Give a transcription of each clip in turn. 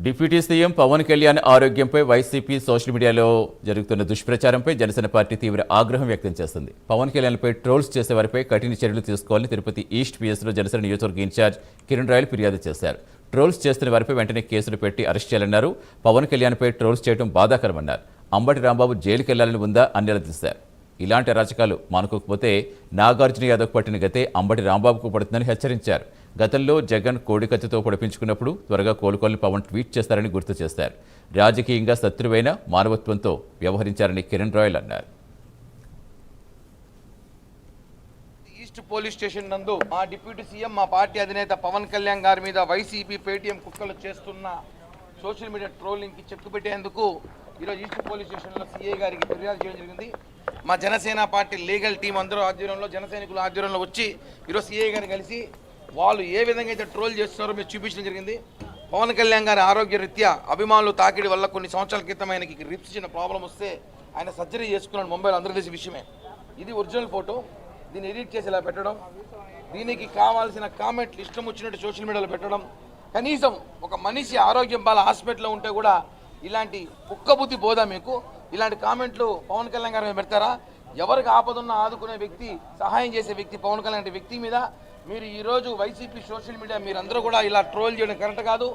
Deputy CM Pawan Kalyan ఆరోగ్యంపై YCP social మీడియాలో జరుగుతున్న దుష్ప్రచారంపై జనసేన పార్టీ తీవ్ర ఆగ్రహం వ్యక్తం చేస్తుంది. పవన్ కళ్యాణ్పై ట్రోల్స్ చేసేవారిపై కఠిన చర్యలు తీసుకోవాలని తిరుపతి ఈస్ట్ పిఎస్లో జనసేన నియోజకవర్గ ఇన్ఛార్జ్ కిరణ్ రాయల్ ఫిర్యాదు చేశారు. ట్రోల్స్ చేస్తున్న వారిపై వెంటనే కేసులు పెట్టి అరెస్ట్ చేయాలన్నారు. పవన్ కళ్యాణ్పై ట్రోల్స్ చేయడం బాధాకరమన్నారు. అంబటి రాంబాబు జైలుకి వెళ్లాలని ఉందా అని నిలదీశారు. ఇలాంటి అరాచకాలు మానుకోకపోతే నాగార్జున యాదవ్ పట్టిన గతే అంబటి రాంబాబుకు పడుతుందని హెచ్చరించారు. గతంలో జగన్ కోడికత్తితో పొడిపించుకున్నప్పుడు త్వరగా కోలుకోవాలని పవన్ ట్వీట్ చేస్తారని గుర్తు చేశారు. రాజకీయంగా శత్రువైన మానవత్వంతో వ్యవహరించారని కిరణ్ రాయల్ అన్నారు. ఈస్ట్ పోలీస్ స్టేషన్ నందు మా డిప్యూటీ సీఎం మా పార్టీ అధినేత పవన్ కళ్యాణ్ గారి మీద వైసీపీ పేటీఎం కుక్కలు చేస్తున్న సోషల్ మీడియా ట్రోలింగ్కి చెక్కు పెట్టేందుకు ఈరోజు ఈస్ట్ పోలీస్ స్టేషన్లో సీఏ గారికి ఫిర్యాదు చేయడం జరిగింది. మా జనసేన పార్టీ లీగల్ టీం అందరూ ఆధ్వర్యంలో జనసైనికుల ఆధ్వర్యంలో వచ్చి ఈరోజు సీఏ గారిని కలిసి వాళ్ళు ఏ విధంగా అయితే ట్రోల్ చేస్తున్నారో మీరు చూపించడం జరిగింది. పవన్ కళ్యాణ్ గారి ఆరోగ్య రీత్యా అభిమానులు తాకిడి వల్ల కొన్ని సంవత్సరాల క్రితం ఆయనకి రిప్స్ చిన్న ప్రాబ్లం వస్తే ఆయన సర్జరీ చేసుకున్నాడు ముంబైలో, అందరూ తెలిసిన విషయమే. ఇది ఒరిజినల్ ఫోటో, దీన్ని ఎడిట్ చేసి ఇలా పెట్టడం, దీనికి కావాల్సిన కామెంట్లు ఇష్టం వచ్చినట్టు సోషల్ మీడియాలో పెట్టడం. కనీసం ఒక మనిషి ఆరోగ్యం బాగా హాస్పిటల్లో ఉంటే కూడా ఇలాంటి కుక్క బుద్ధి పోదా మీకు? ఇలాంటి కామెంట్లు పవన్ కళ్యాణ్ గారు పెడతారా? ఎవరికి ఆపదున్నా ఆదుకునే వ్యక్తి, సహాయం చేసే వ్యక్తి పవన్ కళ్యాణ్ అనే వ్యక్తి మీద మీరు ఈరోజు వైసీపీ సోషల్ మీడియా మీరందరూ కూడా ఇలా ట్రోల్ చేయడం కరెక్ట్ కాదు.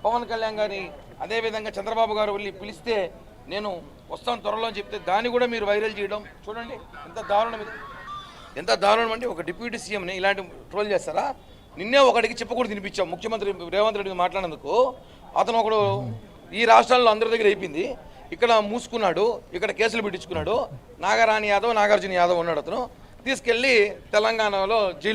పవన్ కళ్యాణ్ గారిని అదేవిధంగా చంద్రబాబు గారు వెళ్ళి పిలిస్తే నేను వస్తాను త్వరలో అని చెప్తే దాన్ని కూడా మీరు వైరల్ చేయడం చూడండి ఎంత దారుణం. ఇది ఎంత దారుణం అంటే ఒక డిప్యూటీ సీఎంని ఇలాంటి ట్రోల్ చేస్తారా? నిన్నే ఒకటికి చెప్పకూడదు తినిపించాం ముఖ్యమంత్రి రేవంత్ రెడ్డి మాట్లాడినందుకు. అతను ఒకడు ఈ రాష్ట్రాల్లో అందరి దగ్గర అయిపోయింది, ఇక్కడ మూసుకున్నాడు, ఇక్కడ కేసులు పెట్టించుకున్నాడు. నాగరాణి యాదవ్, నాగార్జున యాదవ్ ఉన్నాడు, అతను తీసుకెళ్ళి తెలంగాణలో జైలు